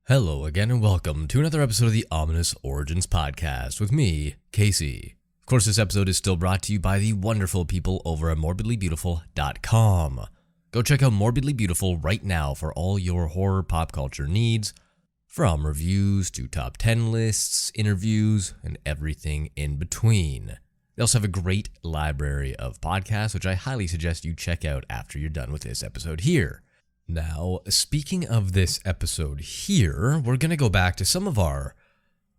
Hello again and welcome to another episode of the Ominous Origins Podcast with me, Casey. Of course, this episode is still brought to you by the wonderful people over at morbidlybeautiful.com. Go check out Morbidly Beautiful right now for all your horror pop culture needs, from reviews to top 10 lists, interviews, and everything in between. They also have a great library of podcasts, which I highly suggest you check out after you're done with this episode here. Now, speaking of this episode here, we're going to go back to some of our,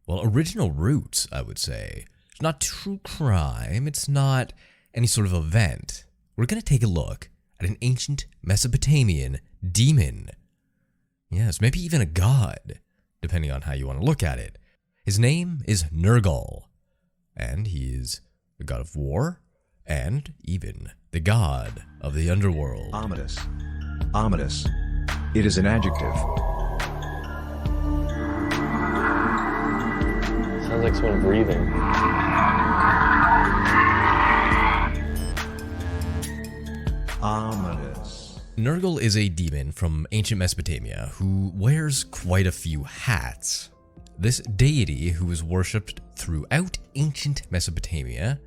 original roots, I would say. It's not true crime, it's not any sort of event. We're going to take a look at an ancient Mesopotamian demon. Yes, maybe even a god, depending on how you want to look at it. His name is Nergal, and he is the god of war, and even the god of the underworld. Ominous. Ominous. It is an adjective. Sounds like someone breathing. Ominous. Nergal is a demon from ancient Mesopotamia who wears quite a few hats. This deity, who is worshipped throughout ancient Mesopotamia,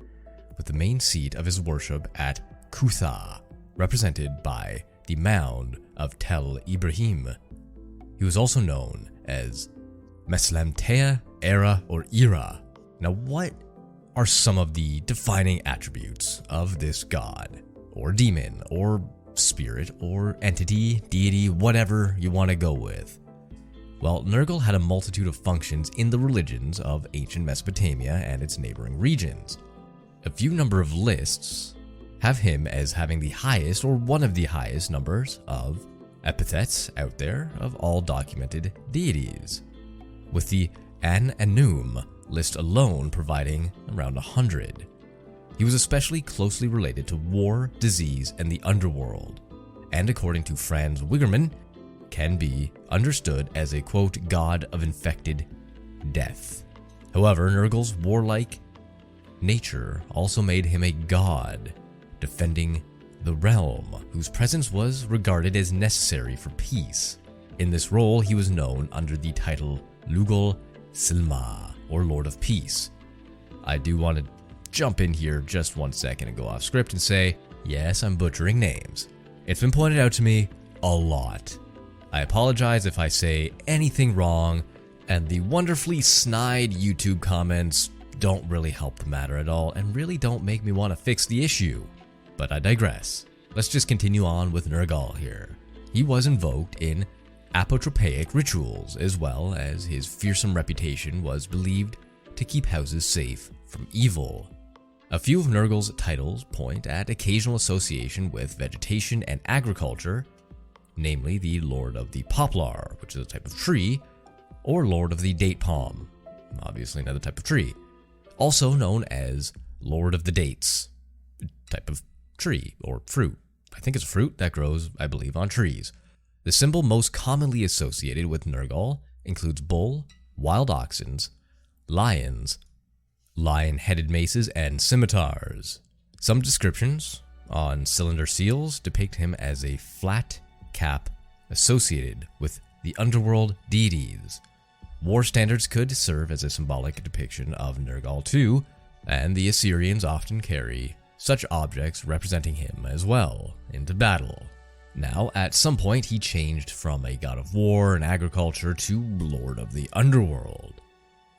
with the main seat of his worship at Kutha, represented by the mound of Tel Ibrahim. He was also known as Meslamtea Era or Ira. Now, what are some of the defining attributes of this god, or demon, or spirit, or entity, deity, whatever you want to go with? Well, Nergal had a multitude of functions in the religions of ancient Mesopotamia and its neighboring regions. A few number of lists have him as having the highest or one of the highest numbers of epithets out there of all documented deities, with the An-Anum list alone providing around 100. He was especially closely related to war, disease, and the underworld, and according to Franz Wigerman, can be understood as a, quote, god of infected death. However, Nergal's warlike nature also made him a god, defending the realm, whose presence was regarded as necessary for peace. In this role, he was known under the title Lugal Silma, or Lord of Peace. I do want to jump in here just 1 second and go off script and say, yes, I'm butchering names. It's been pointed out to me a lot. I apologize if I say anything wrong, and the wonderfully snide YouTube comments don't really help the matter at all and really don't make me want to fix the issue. But I digress. Let's just continue on with Nergal here. He was invoked in apotropaic rituals, as well as his fearsome reputation was believed to keep houses safe from evil. A few of Nergal's titles point at occasional association with vegetation and agriculture, namely the Lord of the Poplar, which is a type of tree, or Lord of the Date Palm, obviously another type of tree, also known as Lord of the Dates, a type of tree or fruit. I think it's a fruit that grows, I believe, on trees. The symbol most commonly associated with Nergal includes bull, wild oxens, lions, lion-headed maces, and scimitars. Some descriptions on cylinder seals depict him as a flat cap associated with the underworld deities. War standards could serve as a symbolic depiction of Nergal too, and the Assyrians often carry such objects representing him as well into battle. Now, at some point, he changed from a god of war and agriculture to Lord of the Underworld.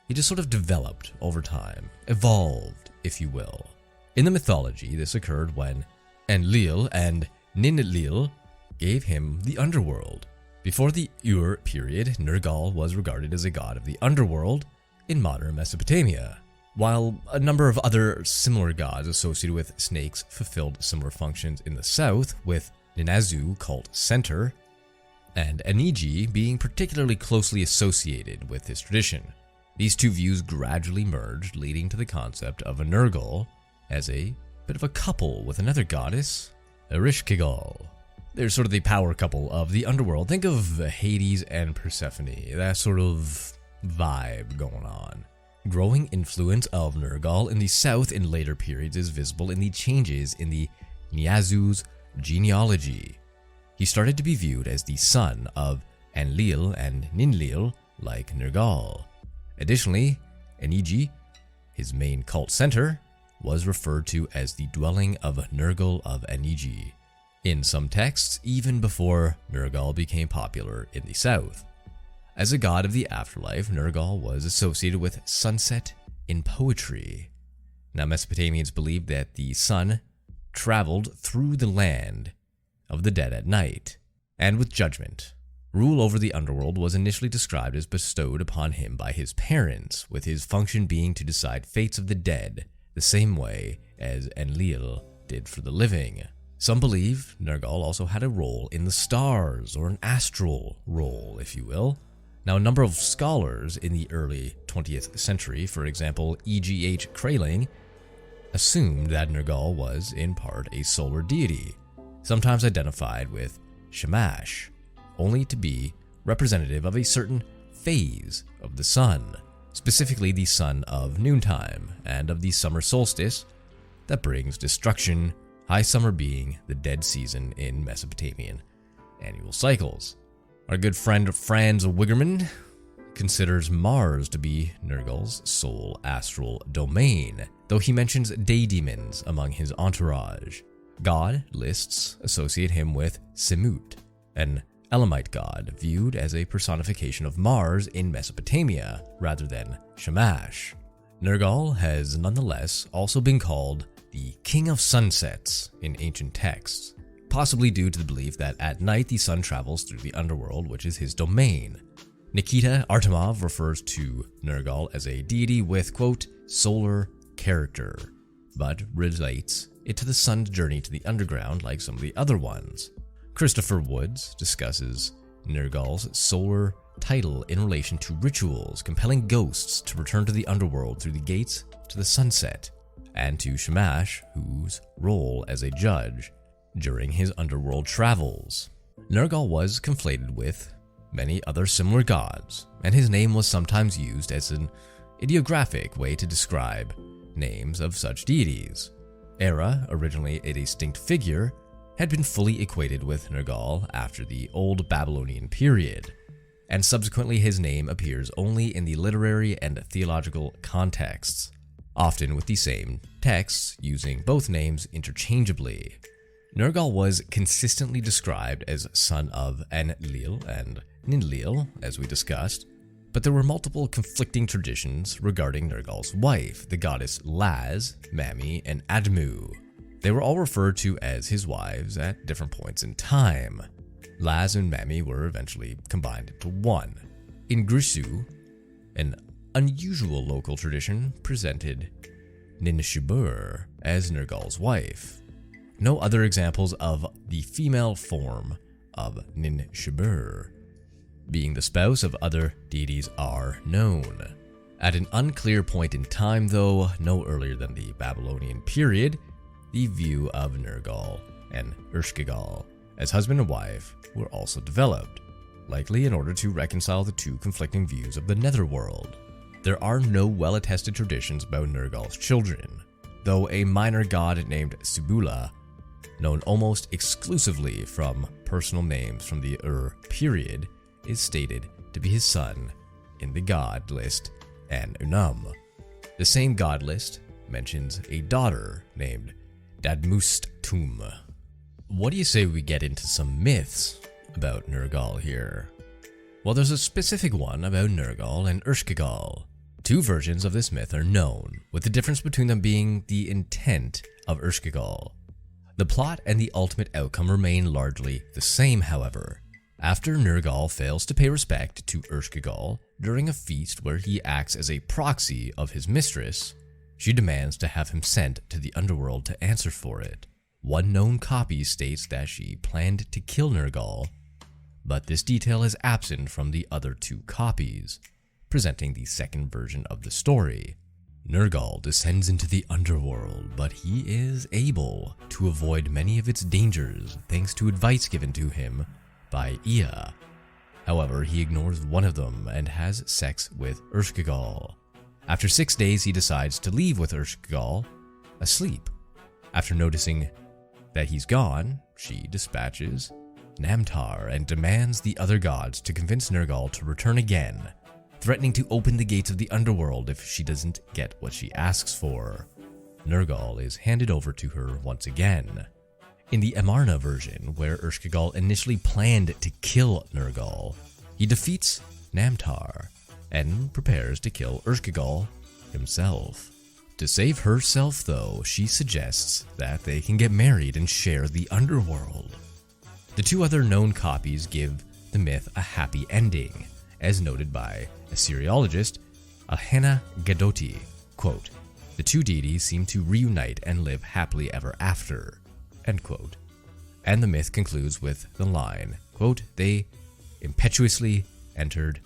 He just sort of developed over time, evolved, if you will. In the mythology, this occurred when Enlil and Ninlil gave him the underworld. Before the Ur period, Nergal was regarded as a god of the underworld in modern Mesopotamia, while a number of other similar gods associated with snakes fulfilled similar functions in the south, with Ninazu cult center, and Enigi being particularly closely associated with this tradition. These two views gradually merged, leading to the concept of a Nergal as a bit of a couple with another goddess, Ereshkigal. They're sort of the power couple of the underworld. Think of Hades and Persephone, that sort of vibe going on. Growing influence of Nergal in the south in later periods is visible in the changes in the Niazu's genealogy. He started to be viewed as the son of Enlil and Ninlil like Nergal. Additionally, Enigi, his main cult center, was referred to as the dwelling of Nergal of Enigi, in some texts even before Nergal became popular in the south. As a god of the afterlife, Nergal was associated with sunset in poetry. Now, Mesopotamians believed that the sun traveled through the land of the dead at night, and with judgment. Rule over the underworld was initially described as bestowed upon him by his parents, with his function being to decide fates of the dead, the same way as Enlil did for the living. Some believe Nergal also had a role in the stars, or an astral role, if you will. Now, a number of scholars in the early 20th century, for example, E.G.H. Kraling, assumed that Nergal was, in part, a solar deity, sometimes identified with Shamash, only to be representative of a certain phase of the sun, specifically the sun of noontime and of the summer solstice that brings destruction, high summer being the dead season in Mesopotamian annual cycles. Our good friend Franz Wigerman considers Mars to be Nergal's sole astral domain, though he mentions day demons among his entourage. God lists associate him with Semut, an Elamite god viewed as a personification of Mars in Mesopotamia rather than Shamash. Nergal has nonetheless also been called the King of Sunsets in ancient texts, possibly due to the belief that at night the sun travels through the underworld, which is his domain. Nikita Artemov refers to Nergal as a deity with, quote, solar character, but relates it to the sun's journey to the underground like some of the other ones. Christopher Woods discusses Nergal's solar title in relation to rituals compelling ghosts to return to the underworld through the gates to the sunset, and to Shamash, whose role as a judge during his underworld travels. Nergal was conflated with many other similar gods, and his name was sometimes used as an ideographic way to describe names of such deities. Era, originally a distinct figure, had been fully equated with Nergal after the Old Babylonian period, and subsequently his name appears only in the literary and theological contexts, often with the same texts using both names interchangeably. Nergal was consistently described as son of Enlil and Ninlil, as we discussed, but there were multiple conflicting traditions regarding Nergal's wife, the goddess Laz, Mami, and Admu. They were all referred to as his wives at different points in time. Laz and Mami were eventually combined into one. In Grisu, an unusual local tradition presented Ninshubur as Nergal's wife. No other examples of the female form of Ninshubur being the spouse of other deities are known. At an unclear point in time, though, no earlier than the Babylonian period, the view of Nergal and Ershkigal as husband and wife were also developed, likely in order to reconcile the two conflicting views of the netherworld. There are no well-attested traditions about Nergal's children, though a minor god named Subula, known almost exclusively from personal names from the Ur period, is stated to be his son in the god list An-Unum. The same god list mentions a daughter named Dadmustum. What do you say we get into some myths about Nergal here? Well, there's a specific one about Nergal and Ershkigal. Two versions of this myth are known, with the difference between them being the intent of Ershkigal. The plot and the ultimate outcome remain largely the same, however. After Nergal fails to pay respect to Ershkigal during a feast where he acts as a proxy of his mistress, she demands to have him sent to the underworld to answer for it. One known copy states that she planned to kill Nergal, but this detail is absent from the other two copies, presenting the second version of the story. Nergal descends into the underworld, but he is able to avoid many of its dangers thanks to advice given to him by Ea. However, he ignores one of them and has sex with Ershkigal. After 6 days, he decides to leave with Ershkigal asleep. After noticing that he's gone, she dispatches Namtar and demands the other gods to convince Nergal to return again, threatening to open the gates of the underworld if she doesn't get what she asks for. Nergal is handed over to her once again. In the Amarna version, where Ershkigal initially planned to kill Nergal, he defeats Namtar and prepares to kill Ershkigal himself. To save herself, though, she suggests that they can get married and share the underworld. The two other known copies give the myth a happy ending, as noted by Assyriologist Ahena Gadoti. Quote, "The two deities seem to reunite and live happily ever after." End quote. And the myth concludes with the line, quote, "They impetuously entered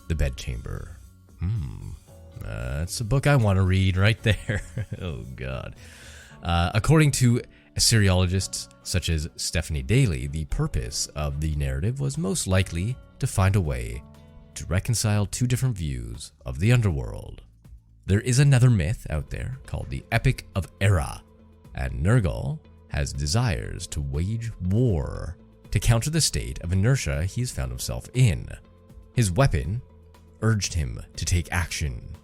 the bedchamber." That's a book I want to read right there. Oh, God. According to Assyriologists such as Stephanie Daly, the purpose of the narrative was most likely to find a way to reconcile two different views of the underworld. There is another myth out there called the Epic of Era, and Nergal has desires to wage war to counter the state of inertia he has found himself in. His weapon urged him to take action,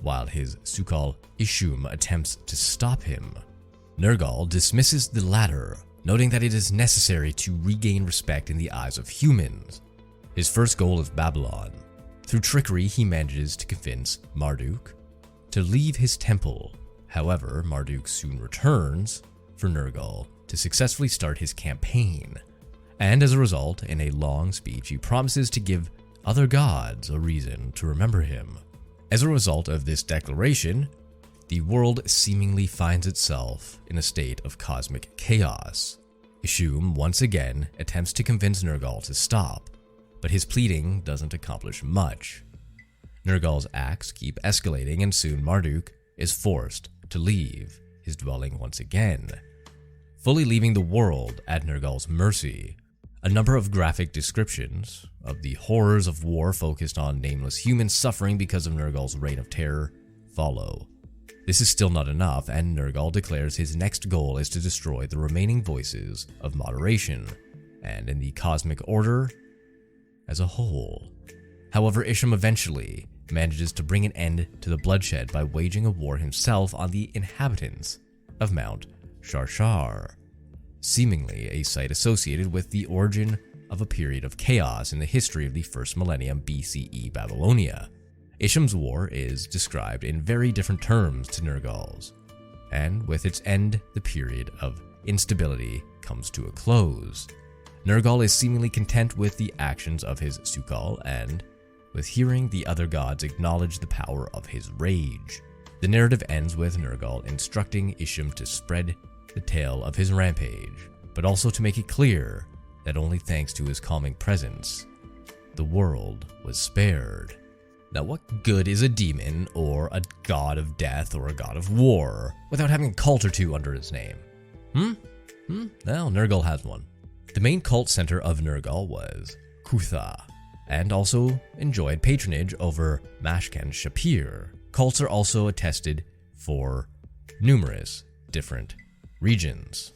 while his Sukal Ishum attempts to stop him. Nergal dismisses the latter, noting that it is necessary to regain respect in the eyes of humans. His first goal is Babylon. Through trickery, he manages to convince Marduk to leave his temple. However, Marduk soon returns for Nergal to successfully start his campaign. And as a result, in a long speech, he promises to give other gods a reason to remember him. As a result of this declaration, the world seemingly finds itself in a state of cosmic chaos. Ishum once again attempts to convince Nergal to stop, but his pleading doesn't accomplish much. Nergal's acts keep escalating, and soon Marduk is forced to leave his dwelling once again, fully leaving the world at Nergal's mercy. A number of graphic descriptions of the horrors of war focused on nameless humans suffering because of Nergal's reign of terror follow. This is still not enough, and Nergal declares his next goal is to destroy the remaining voices of moderation, and in the cosmic order as a whole. However, Isham eventually manages to bring an end to the bloodshed by waging a war himself on the inhabitants of Mount Sharshar, seemingly a site associated with the origin of a period of chaos in the history of the first millennium BCE Babylonia. Isham's war is described in very different terms to Nergal's, and with its end, the period of instability comes to a close. Nergal is seemingly content with the actions of his Sukal and with hearing the other gods acknowledge the power of his rage. The narrative ends with Nergal instructing Isham to spread the tale of his rampage, but also to make it clear that only thanks to his calming presence, the world was spared. Now, what good is a demon or a god of death or a god of war without having a cult or two under his name? Well, Nergal has one. The main cult center of Nergal was Kutha, and also enjoyed patronage over Mashkan Shapir. Cults are also attested for numerous different regions.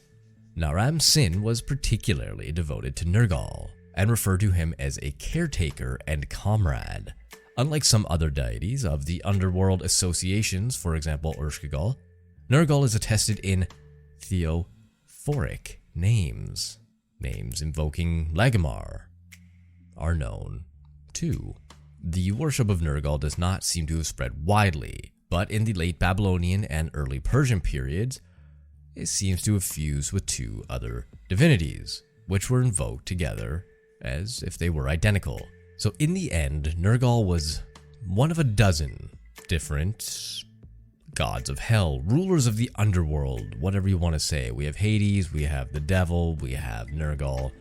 Naram Sin was particularly devoted to Nergal and referred to him as a caretaker and comrade. Unlike some other deities of the underworld associations, for example Ershkigal, Nergal is attested in theophoric names. Names invoking Lagamar are known too. The worship of Nergal does not seem to have spread widely, but in the late Babylonian and early Persian periods, it seems to have fused with two other divinities, which were invoked together as if they were identical. So in the end, Nergal was one of a dozen different gods of hell, rulers of the underworld, whatever you want to say. We have Hades, we have the devil, we have Nergal,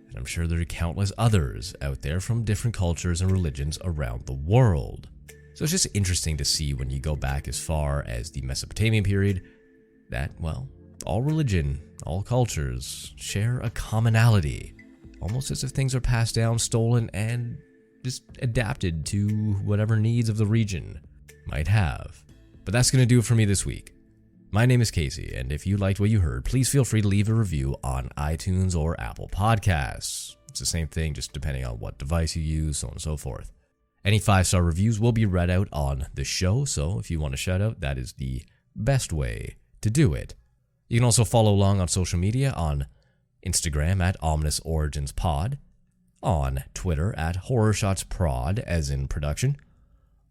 and I'm sure there are countless others out there from different cultures and religions around the world. So it's just interesting to see when you go back as far as the Mesopotamian period that, well, all religion, all cultures share a commonality. Almost as if things are passed down, stolen, and just adapted to whatever needs of the region might have. But that's going to do it for me this week. My name is Casey, and if you liked what you heard, please feel free to leave a review on iTunes or Apple Podcasts. It's the same thing, just depending on what device you use, so on and so forth. Any 5-star reviews will be read out on the show, so if you want a shout out, that is the best way to do it. You can also follow along on social media on Instagram at Ominous Origins Pod, on Twitter at Horror Shots Prod, as in production,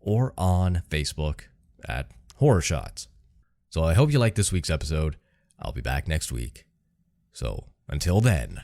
or on Facebook at Horror Shots. So I hope you liked this week's episode. I'll be back next week. So until then.